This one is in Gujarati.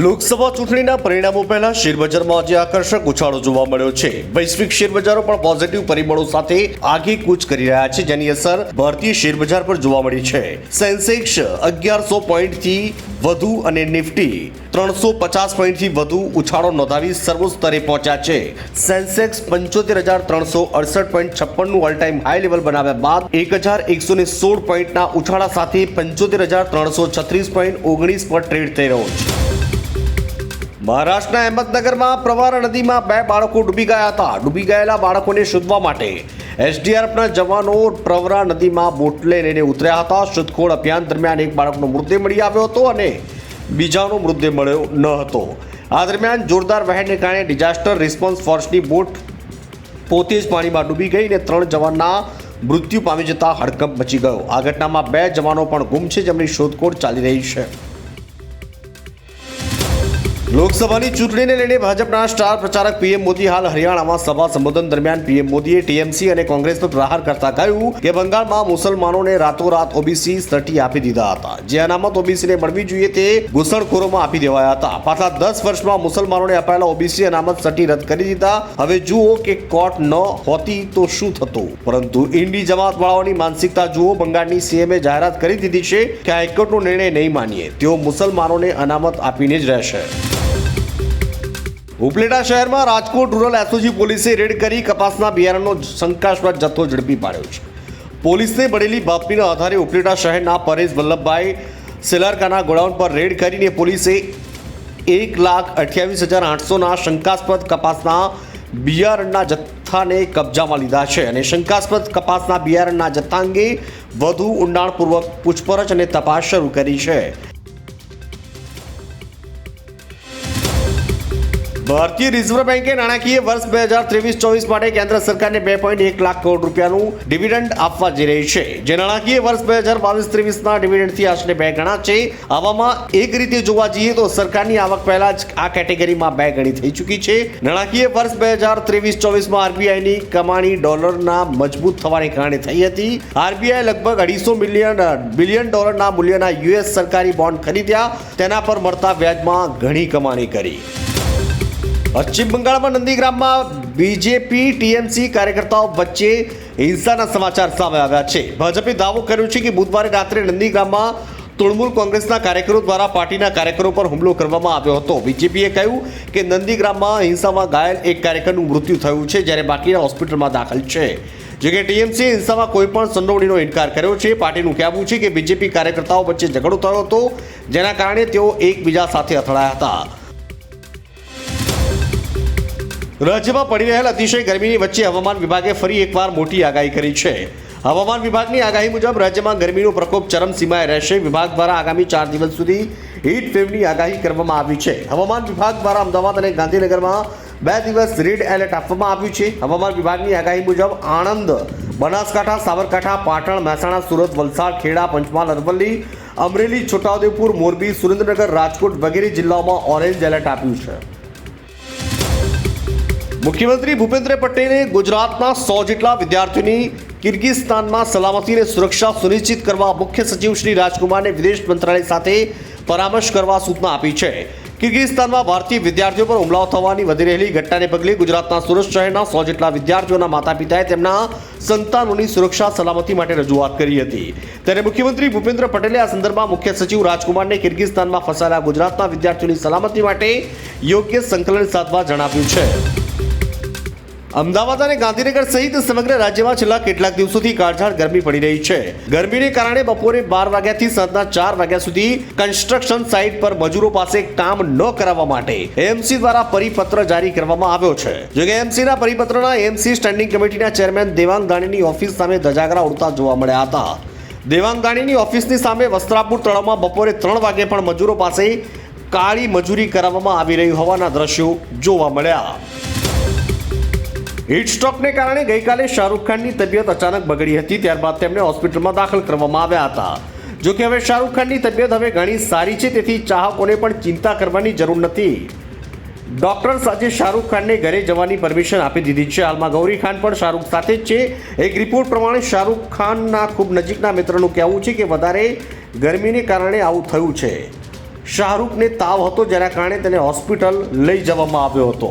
લોકસભા ચૂંટણીના પરિણામો પહેલા શેરબજારમાં આજે આકર્ષક ઉછાળો જોવા મળ્યો છે। વૈશ્વિક શેરબજારો પણ પોઝિટિવ પરિબળો સાથે આગેકૂચ કરી રહ્યા છે, જેની અસર ભારતીય શેરબજાર પર જોવા મળી છે। સેન્સેક્સ 1100 પોઈન્ટથી વધુ અને નિફ્ટી 350 પોઈન્ટથી વધુ ઉછાળો નોંધાવી સર્વોચ્ચ સ્તરે પહોંચ્યા છે। સેન્સેક્સ 75,368.56 નું ઓલ ટાઈમ હાઈ લેવલ બનાવ્યા બાદ 1,116 પોઈન્ટના ઉછાળા સાથે 75,336.19 પર ટ્રેડ થઈ રહ્યો છે। મહારાષ્ટ્રના અહેમદનગરમાં પ્રવરા નદીમાં 2 બાળકો ડૂબી ગયા હતા। ડૂબી ગયેલા બાળકોને શોધવા માટે એસડીઆરએફના જવાનો પ્રવરા નદીમાં બોટ લઈને ઉતર્યા હતા। શોધખોળ અભિયાન દરમિયાન એક બાળકનો મૃતદેહ મળી આવ્યો હતો અને બીજાનો મૃતદેહ મળ્યો ન હતો। આ દરમિયાન જોરદાર વહેણને કારણે ડિઝાસ્ટર રિસ્પોન્સ ફોર્સની બોટ પોતે જ પાણીમાં ડૂબી ગઈ અને 3 જવાનના મૃત્યુ પામી જતા હડકંપ મચી ગયો। આ ઘટનામાં 2 જવાનો પણ ગુમ છે, જેમની શોધખોળ ચાલી રહી છે। લોકસભાની ચૂંટણીને લઈને ભાજપના સ્ટાર પ્રચારક પીએમ મોદી હાલ હરિયાણામાં સભા સંબોધન દરમિયાન પીએમ મોદીએ ટીએમસી અને કોંગ્રેસ પર પ્રહાર કરતા કહ્યું કે બંગાળમાં મુસલમાનોને રાતોરાત ઓબીસી સર્ટી આપી દીધા હતા। જે અનામત ઓબીસીને મળવી જોઈએ તે ઘૂસણખોરોમાં આપી દેવાયા હતા। પાછલા 10 વર્ષમાં મુસલમાનોને અપાયેલા ઓબીસી અનામત સર્ટી રદ કરી દીધા। હવે જુઓ કે કોર્ટ ન હોતી તો શું થતું। પરંતુ ઇન્ડી જમાતવાળાઓની માનસિકતા જુઓ। બંગાળની સીએમએ જાહેરાત કરી દીધી છે કે હાઈકોર્ટનો નિર્ણય નહીં માનીએ, તેઓ મુસલમાનોને અનામત આપીને જ રહેશે। ઉપલેટા શહેરમાં રાજકોટ રૂરલ એસઓજી પોલીસે રેડ કરી કપાસના બિયારણનો શંકાસ્પદ જથ્થો ઝડપી પાડ્યો છે। પોલીસને મળેલી બાતમીના આધારે ઉપલેટા શહેરના પરેશ વલ્લભભાઈ સેલારકાના ગોડાઉન પર રેડ કરીને પોલીસે 1,28,800ના શંકાસ્પદ કપાસના બિયારણના જથ્થાને કબજામાં લીધા છે અને શંકાસ્પદ કપાસના બિયારણના જથ્થા અંગે વધુ ઊંડાણપૂર્વક પૂછપરછ અને તપાસ શરૂ કરી છે। ભારતીય રિઝર્વ બેંકે નાણાકીય વર્ષ 2023-24 માટે કેન્દ્ર સરકારને 2.1 લાખ કરોડ રૂપિયાનું ડિવિડન્ડ આપવા જઈ રહી છે, જે નાણાકીય વર્ષ 2022-23ના ડિવિડન્ડથી આશરે 2 ગણા છે। આવામાં એક રીતે જોવા જઈએ તો સરકારની આવક પહેલા જ આ કેટેગરીમાં 2 ગણી થઈ ચૂકી છે। નાણાકીય વર્ષ 2023-24માં આરબીઆઈની કમાણી ડોલરના મજબૂત થવાને કારણે થઈ હતી। આરબીઆઈ લગભગ $250 બિલિયન મૂલ્યના યુએસ સરકારી બોન્ડ ખરીદ્યા, તેના પર મળતા વ્યાજમાં ઘણી કમાણી કરી। પશ્ચિમ બંગાળમાં નંદીગ્રામમાં બીજેપી ટીએમસી કાર્યકર્તાઓ વચ્ચે હિંસાના સમાચાર સામે આવ્યા છે। ભાજપે દાવો કર્યો છે કે બુધવારે રાત્રે નંદીગ્રામમાં તૃણમૂલ કોંગ્રેસના કાર્યકરો દ્વારા પાર્ટીના કાર્યકરો પર હુમલો કરવામાં આવ્યો હતો। બીજેપીએ કહ્યું કે નંદીગ્રામમાં હિંસામાં ઘાયલ એક કાર્યકરનું મૃત્યુ થયું છે, જ્યારે બાકીના હોસ્પિટલમાં દાખલ છે। જોકે ટીએમસીએ હિંસામાં કોઈ પણ સંડોવણીનો ઇનકાર કર્યો છે। પાર્ટીનું કહેવું છે કે બીજેપી કાર્યકર્તાઓ વચ્ચે ઝઘડો થયો હતો, જેના કારણે તેઓ એકબીજા સાથે અથડાયા હતા। રાજ્યમાં પડી રહેલ અતિશય ગરમીની વચ્ચે હવામાન વિભાગે ફરી એકવાર મોટી આગાહી કરી છે। હવામાન વિભાગની આગાહી મુજબ રાજ્યમાં ગરમીનો પ્રકોપ ચરમસીમાએ રહેશે। વિભાગ દ્વારા આગામી 4 દિવસ સુધી હીટ વેવની આગાહી કરવામાં આવી છે। હવામાન વિભાગ દ્વારા અમદાવાદ અને ગાંધીનગરમાં 2 દિવસ રેડ એલર્ટ આપવામાં આવ્યું છે। હવામાન વિભાગની આગાહી મુજબ આણંદ, બનાસકાંઠા, સાબરકાંઠા, પાટણ, મહેસાણા, સુરત, વલસાડ, ખેડા, પંચમહાલ, અરવલ્લી, અમરેલી, છોટાઉદેપુર, મોરબી, સુરેન્દ્રનગર, રાજકોટ વગેરે જિલ્લાઓમાં ઓરેન્જ એલર્ટ આપ્યું છે। મુખ્યમંત્રી ભૂપેન્દ્ર પટેલે ગુજરાતના 100 જેટલા વિદ્યાર્થીઓની કિર્ગિસ્તાનમાં સલામતી અને સુરક્ષા સુનિશ્ચિત કરવા મુખ્ય સચિવ શ્રી રાજકુમારને વિદેશ મંત્રાલય સાથે પરામર્શ કરવા સૂચના આપી છે। કિર્ગિસ્તાનમાં ભારતીય વિદ્યાર્થીઓ પર હુમલાઓ થવાની વધી રહેલી ઘટનાને પગલે ગુજરાતના સુરત શહેરના 100 જેટલા વિદ્યાર્થીઓના માતા પિતાએ તેમના સંતાનોની સુરક્ષા સલામતી માટે રજૂઆત કરી હતી। ત્યારે મુખ્યમંત્રી ભૂપેન્દ્ર પટેલે આ સંદર્ભમાં મુખ્ય સચિવ રાજકુમારને કિર્ગિસ્તાનમાં ફસાયેલા ગુજરાતના વિદ્યાર્થીઓની સલામતી માટે યોગ્ય સંકલન સાધવા જણાવ્યું છે। અમદાવાદ અને ગાંધીનગર સહિત સમગ્ર રાજ્યમાં છેલ્લા કેટલાક દિવસોથી કાળઝાળ ગરમી પડી રહી છે। ગરમીને કારણે બપોરે 12 વાગ્યાથી સાંજના 4 વાગ્યા સુધી કન્સ્ટ્રક્શન સાઇટ પર મજૂરો પાસે કામ ન કરાવવા માટે એએમસી દ્વારા પરિપત્ર જારી કરવામાં આવ્યો છે। જોકે એએમસીના પરિપત્રના એએમસી સ્ટેન્ડિંગ કમિટીના ચેરમેન દેવાંગ દાણીની ઓફિસ સામે ધજાગરા ઉડતા જોવા મળ્યા હતા। દેવાંગ દાણીની ઓફિસની સામે વસ્ત્રાપુર તળાવમાં બપોરે 3 વાગે પણ મજૂરો પાસે કાળી મજૂરી કરાવવામાં આવી રહી હોવાના દ્રશ્યો જોવા મળ્યા। હીટ સ્ટ્રોકને કારણે ગઈકાલે શાહરૂખ ખાનની તબિયત અચાનક બગડી હતી, ત્યારબાદ તેમને હોસ્પિટલમાં દાખલ કરવામાં આવ્યા હતા। જોકે હવે શાહરૂખ ખાનની તબિયત હવે ઘણી સારી છે, તેથી ચાહકોને પણ ચિંતા કરવાની જરૂર નથી। ડોક્ટર્સ આજે શાહરૂખ ખાનને ઘરે જવાની પરમિશન આપી દીધી છે। હાલમાં ગૌરી ખાન પણ શાહરૂખ સાથે જ છે। એક રિપોર્ટ પ્રમાણે શાહરૂખ ખાનના ખૂબ નજીકના મિત્રનું કહેવું છે કે વધારે ગરમીને કારણે આવું થયું છે। શાહરૂખને તાવ હતો, જેના કારણે તેને હોસ્પિટલ લઈ જવામાં આવ્યો હતો.